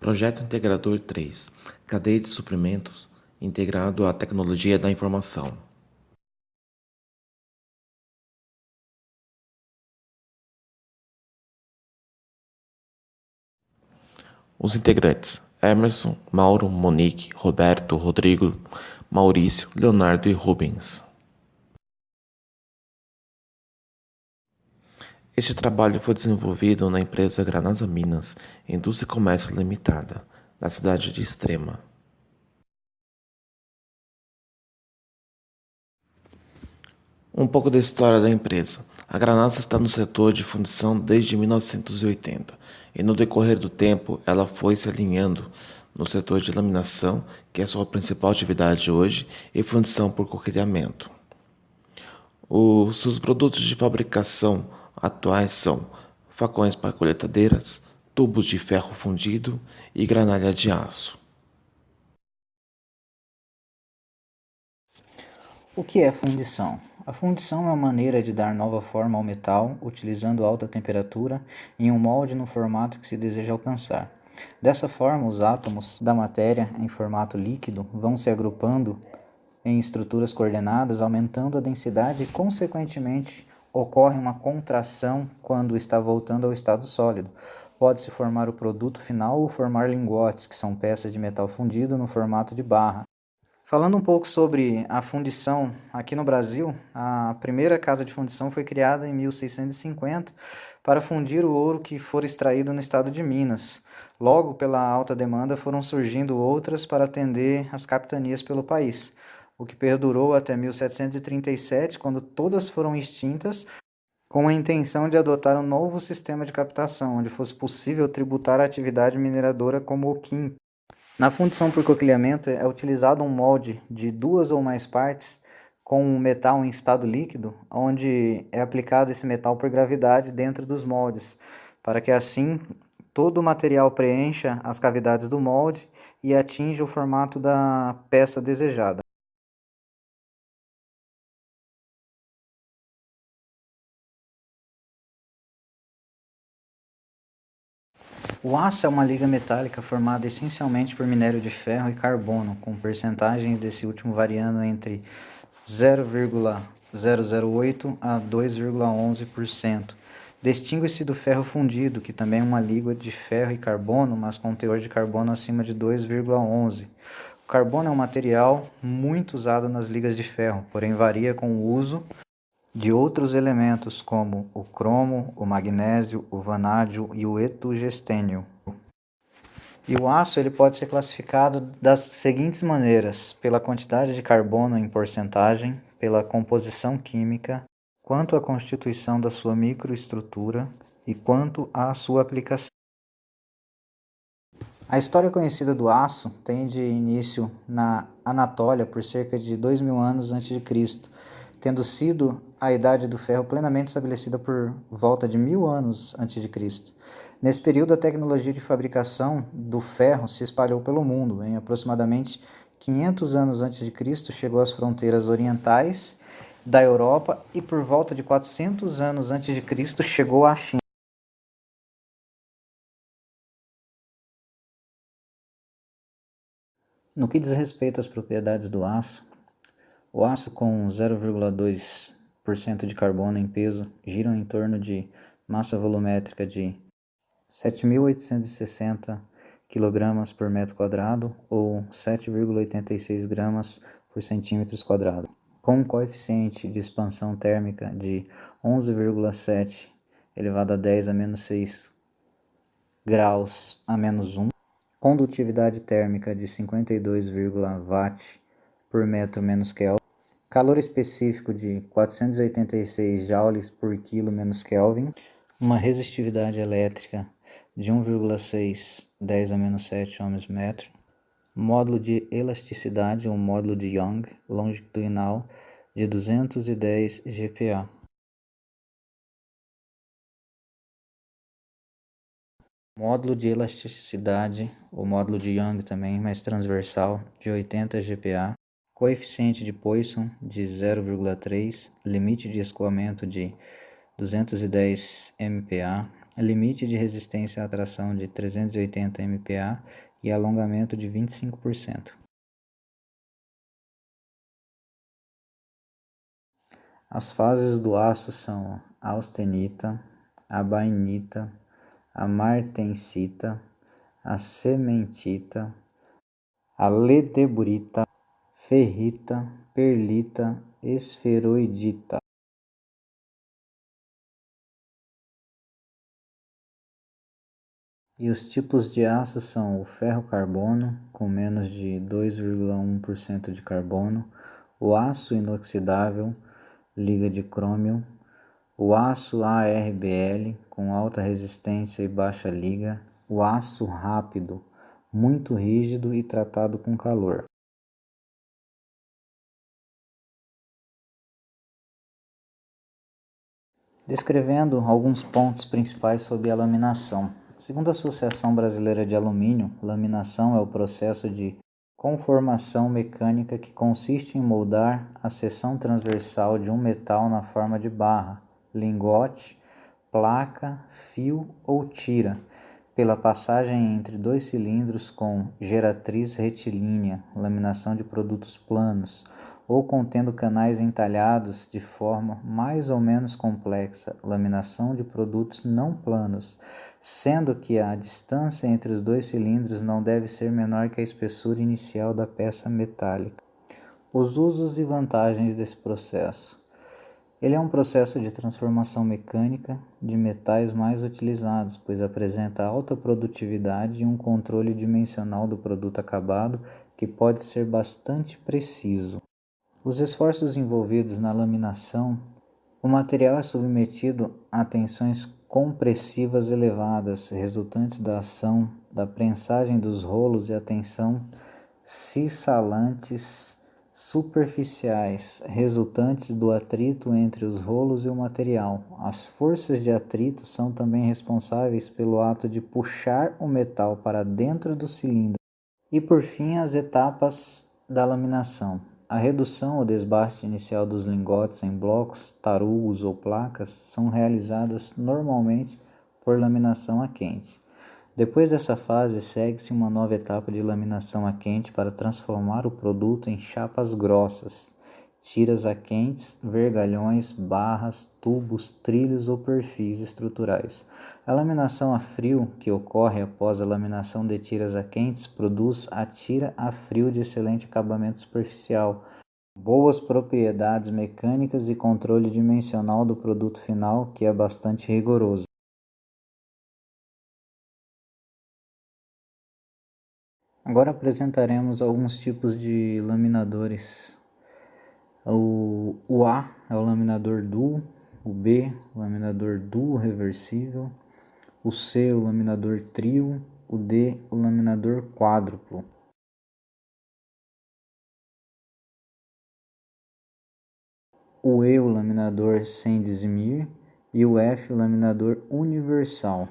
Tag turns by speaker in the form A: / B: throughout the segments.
A: Projeto Integrador 3, Cadeia de Suprimentos integrado à tecnologia da informação. Os integrantes: Emerson, Mauro, Monique, Roberto, Rodrigo, Maurício, Leonardo e Rubens. Este trabalho foi desenvolvido na empresa Granasa Minas, Indústria e Comércio Limitada, da cidade de Extrema. Um pouco da história da empresa. A Granasa está no setor de fundição desde 1980 e no decorrer do tempo ela foi se alinhando no setor de laminação, que é a sua principal atividade hoje, e fundição por coquilhamento. Os seus produtos de fabricação atuais são facões para colheitadeiras, tubos de ferro fundido e granalha de aço.
B: O que é fundição? A fundição é uma maneira de dar nova forma ao metal utilizando alta temperatura em um molde no formato que se deseja alcançar. Dessa forma, os átomos da matéria em formato líquido vão se agrupando em estruturas coordenadas, aumentando a densidade e, consequentemente, ocorre uma contração quando está voltando ao estado sólido. Pode-se formar o produto final ou formar lingotes, que são peças de metal fundido no formato de barra. Falando um pouco sobre a fundição aqui no Brasil, a primeira casa de fundição foi criada em 1650 para fundir o ouro que for extraído no estado de Minas. Logo, pela alta demanda, foram surgindo outras para atender as capitanias pelo país, o que perdurou até 1737, quando todas foram extintas, com a intenção de adotar um novo sistema de captação, onde fosse possível tributar a atividade mineradora como o quim. Na fundição por coquilhamento é utilizado um molde de duas ou mais partes com um metal em estado líquido, onde é aplicado esse metal por gravidade dentro dos moldes, para que assim todo o material preencha as cavidades do molde e atinja o formato da peça desejada. O aço é uma liga metálica formada essencialmente por minério de ferro e carbono, com percentagens desse último variando entre 0,008 a 2,11%. Distingue-se do ferro fundido, que também é uma liga de ferro e carbono, mas com teor de carbono acima de 2,11. O carbono é um material muito usado nas ligas de ferro, porém varia com o uso de outros elementos como o cromo, o magnésio, o vanádio e o etugestênio. E o aço ele pode ser classificado das seguintes maneiras: pela quantidade de carbono em porcentagem, pela composição química, quanto à constituição da sua microestrutura e quanto à sua aplicação. A história conhecida do aço tem de início na Anatólia por cerca de 2000 anos antes de Cristo, tendo sido a idade do ferro plenamente estabelecida por volta de 1000 anos antes de Cristo. Nesse período, a tecnologia de fabricação do ferro se espalhou pelo mundo. Em aproximadamente 500 anos antes de Cristo, chegou às fronteiras orientais da Europa e por volta de 400 anos antes de Cristo chegou à China. No que diz respeito às propriedades do aço, o aço com 0,2% de carbono em peso gira em torno de massa volumétrica de 7.860 kg por metro quadrado ou 7,86 gramas por centímetros quadrado, com um coeficiente de expansão térmica de 11,7 elevado a 10 a menos 6 graus a menos 1, condutividade térmica de 52, watt por metro menos Kelvin, calor específico de 486 joules por quilo menos Kelvin, uma resistividade elétrica de 1,6 10 a menos 7 ohms metro, módulo de elasticidade ou módulo de Young longitudinal de 210 GPa. Módulo de elasticidade, ou módulo de Young também, mais transversal, de 80 GPa, coeficiente de Poisson de 0,3, limite de escoamento de 210 MPa, limite de resistência à tração de 380 MPa e alongamento de 25%. As fases do aço são a austenita, a bainita, a martensita, a cementita, a ledeburita, ferrita, perlita, esferoidita. E os tipos de aço são o ferro-carbono, com menos de 2,1% de carbono, o aço inoxidável, liga de crômio, o aço ARBL, com alta resistência e baixa liga, o aço rápido, muito rígido e tratado com calor. Descrevendo alguns pontos principais sobre a laminação. Segundo a Associação Brasileira de Alumínio, laminação é o processo de conformação mecânica que consiste em moldar a seção transversal de um metal na forma de barra, lingote, placa, fio ou tira, pela passagem entre dois cilindros com geratriz retilínea, laminação de produtos planos, ou contendo canais entalhados de forma mais ou menos complexa, laminação de produtos não planos, sendo que a distância entre os dois cilindros não deve ser menor que a espessura inicial da peça metálica. Os usos e vantagens desse processo. Ele é um processo de transformação mecânica de metais mais utilizados, pois apresenta alta produtividade e um controle dimensional do produto acabado que pode ser bastante preciso. Os esforços envolvidos na laminação. O material é submetido a tensões compressivas elevadas, resultantes da ação da prensagem dos rolos e a tensão cissalantes superficiais, resultantes do atrito entre os rolos e o material. As forças de atrito são também responsáveis pelo ato de puxar o metal para dentro do cilindro. E por fim, as etapas da laminação. A redução ou desbaste inicial dos lingotes em blocos, tarugos ou placas são realizadas normalmente por laminação a quente. Depois dessa fase, segue-se uma nova etapa de laminação a quente para transformar o produto em chapas grossas, tiras a quentes, vergalhões, barras, tubos, trilhos ou perfis estruturais. A laminação a frio, que ocorre após a laminação de tiras a quentes, produz a tira a frio de excelente acabamento superficial, boas propriedades mecânicas e controle dimensional do produto final, que é bastante rigoroso. Agora apresentaremos alguns tipos de laminadores. O A é o laminador duo, o B, o laminador duo reversível, o C, o laminador trio, o D, o laminador quádruplo. O E, o laminador sem dizimir, e o F, o laminador universal.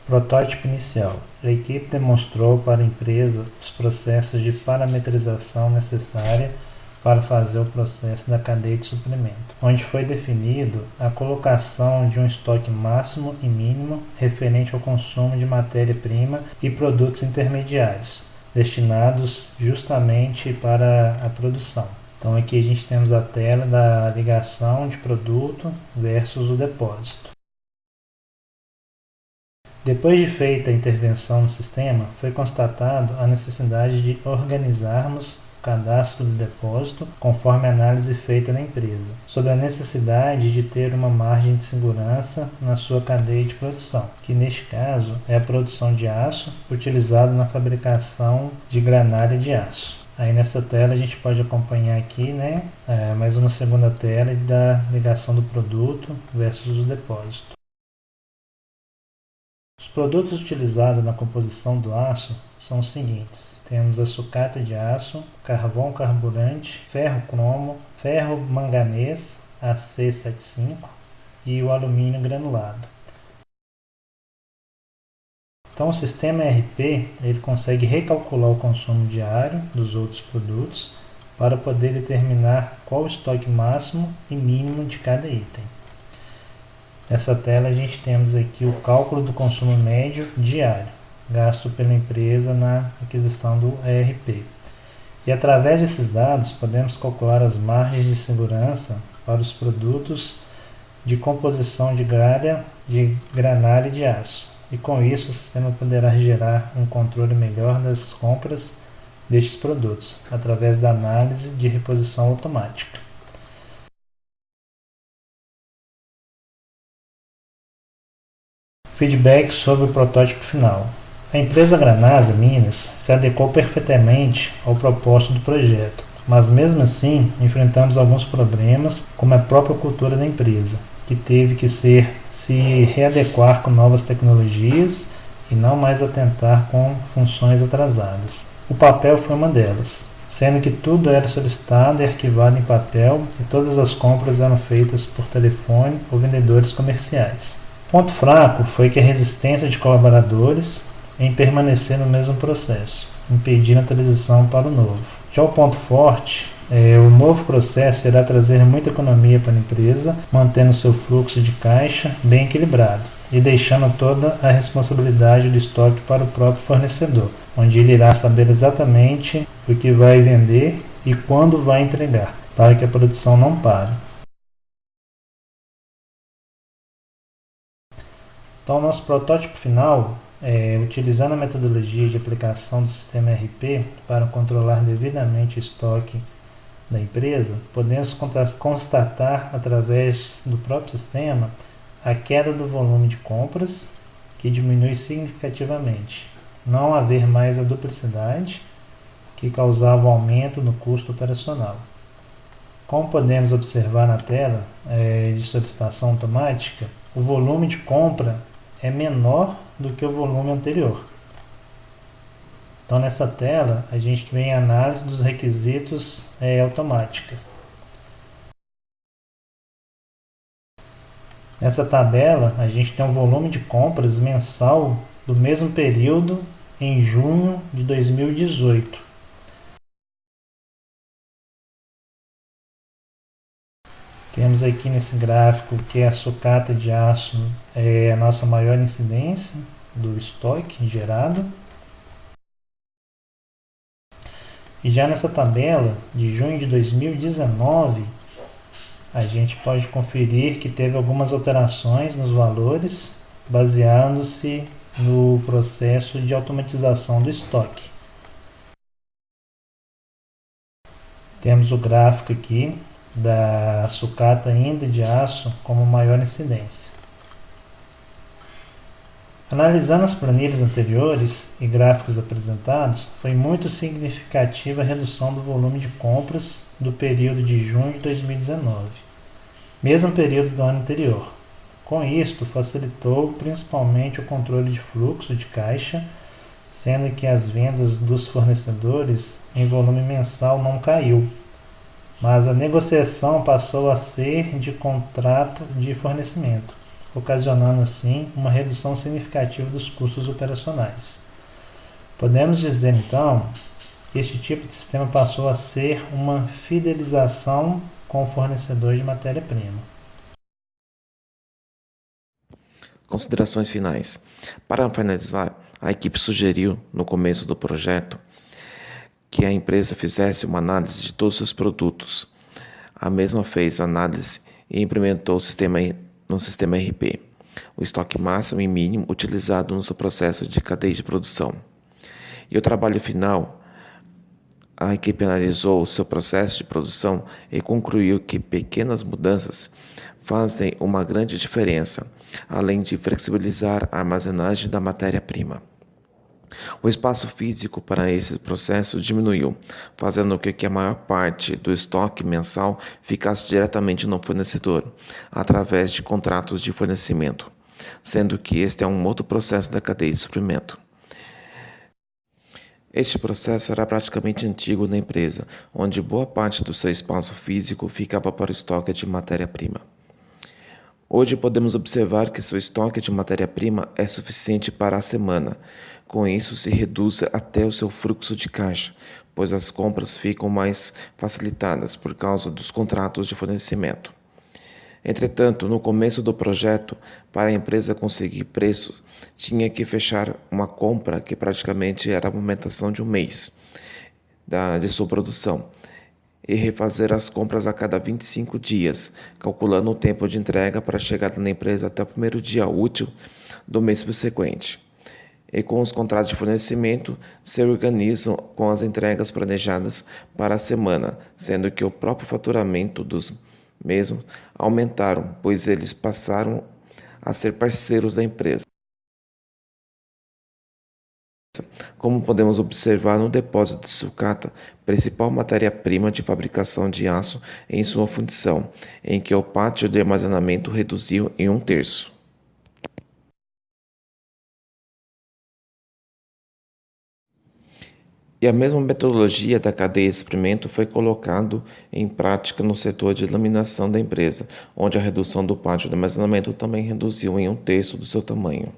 C: Protótipo inicial. A equipe demonstrou para a empresa os processos de parametrização necessária para fazer o processo da cadeia de suprimento, onde foi definido a colocação de um estoque máximo e mínimo referente ao consumo de matéria-prima e produtos intermediários, destinados justamente para a produção. Então aqui a gente temos a tela da ligação de produto versus o depósito. Depois de feita a intervenção no sistema, foi constatado a necessidade de organizarmos o cadastro do depósito conforme a análise feita na empresa, sobre a necessidade de ter uma margem de segurança na sua cadeia de produção, que neste caso é a produção de aço utilizado na fabricação de granalha de aço. Aí nessa tela a gente pode acompanhar aqui, mais uma segunda tela da ligação do produto versus o depósito. Os produtos utilizados na composição do aço são os seguintes. Temos a sucata de aço, carvão carburante, ferro cromo, ferro manganês AC75 e o alumínio granulado. Então o sistema ERP ele consegue recalcular o consumo diário dos outros produtos para poder determinar qual o estoque máximo e mínimo de cada item. Nessa tela a gente temos aqui o cálculo do consumo médio diário, gasto pela empresa na aquisição do ERP. E através desses dados podemos calcular as margens de segurança para os produtos de composição de gralha, de granalha e de aço. E com isso o sistema poderá gerar um controle melhor das compras destes produtos, através da análise de reposição automática. Feedback sobre o protótipo final. A empresa Granasa Minas se adequou perfeitamente ao propósito do projeto, mas mesmo assim enfrentamos alguns problemas, como a própria cultura da empresa, que teve que se readequar com novas tecnologias e não mais atentar com funções atrasadas. O papel foi uma delas, sendo que tudo era solicitado e arquivado em papel e todas as compras eram feitas por telefone ou vendedores comerciais. Ponto fraco foi que a resistência de colaboradores em permanecer no mesmo processo, impedindo a transição para o novo. Já o ponto forte o novo processo irá trazer muita economia para a empresa, mantendo seu fluxo de caixa bem equilibrado e deixando toda a responsabilidade do estoque para o próprio fornecedor, onde ele irá saber exatamente o que vai vender e quando vai entregar, para que a produção não pare. Então, nosso protótipo final, utilizando a metodologia de aplicação do sistema ERP para controlar devidamente o estoque da empresa, podemos constatar através do próprio sistema a queda do volume de compras, que diminui significativamente, não haver mais a duplicidade, que causava aumento no custo operacional. Como podemos observar na tela de solicitação automática, o volume de compra é menor do que o volume anterior. Então, nessa tela, a gente vê a análise dos requisitos automáticos. Nessa tabela, a gente tem um volume de compras mensal do mesmo período em junho de 2018. Temos aqui nesse gráfico que a sucata de aço é a nossa maior incidência do estoque gerado. E já nessa tabela de junho de 2019, a gente pode conferir que teve algumas alterações nos valores, baseando-se no processo de automatização do estoque. Temos o gráfico aqui da sucata ainda de aço como maior incidência. Analisando as planilhas anteriores e gráficos apresentados, foi muito significativa a redução do volume de compras do período de junho de 2019, mesmo período do ano anterior. Com isto, facilitou principalmente o controle de fluxo de caixa, sendo que as vendas dos fornecedores em volume mensal não caiu, mas a negociação passou a ser de contrato de fornecimento, ocasionando assim uma redução significativa dos custos operacionais. Podemos dizer então que este tipo de sistema passou a ser uma fidelização com o fornecedor de matéria-prima.
A: Considerações finais. Para finalizar, a equipe sugeriu, no começo do projeto, que a empresa fizesse uma análise de todos os seus produtos. A mesma fez a análise e implementou o sistema no sistema ERP, o estoque máximo e mínimo utilizado no seu processo de cadeia de produção. E o trabalho final, a equipe analisou o seu processo de produção e concluiu que pequenas mudanças fazem uma grande diferença, além de flexibilizar a armazenagem da matéria-prima. O espaço físico para esse processo diminuiu, fazendo com que a maior parte do estoque mensal ficasse diretamente no fornecedor, através de contratos de fornecimento, sendo que este é um outro processo da cadeia de suprimento. Este processo era praticamente antigo na empresa, onde boa parte do seu espaço físico ficava para o estoque de matéria-prima. Hoje podemos observar que seu estoque de matéria-prima é suficiente para a semana. Com isso, se reduz até o seu fluxo de caixa, pois as compras ficam mais facilitadas por causa dos contratos de fornecimento. Entretanto, no começo do projeto, para a empresa conseguir preço, tinha que fechar uma compra que praticamente era a movimentação de um mês de sua produção e refazer as compras a cada 25 dias, calculando o tempo de entrega para a chegada na empresa até o primeiro dia útil do mês subsequente. E com os contratos de fornecimento, se organizam com as entregas planejadas para a semana, sendo que o próprio faturamento dos mesmos aumentaram, pois eles passaram a ser parceiros da empresa. Como podemos observar no depósito de sucata, principal matéria-prima de fabricação de aço em sua fundição, em que o pátio de armazenamento reduziu em 1/3. E a mesma metodologia da cadeia de suprimento foi colocado em prática no setor de laminação da empresa, onde a redução do pátio de armazenamento também reduziu em 1/3 do seu tamanho.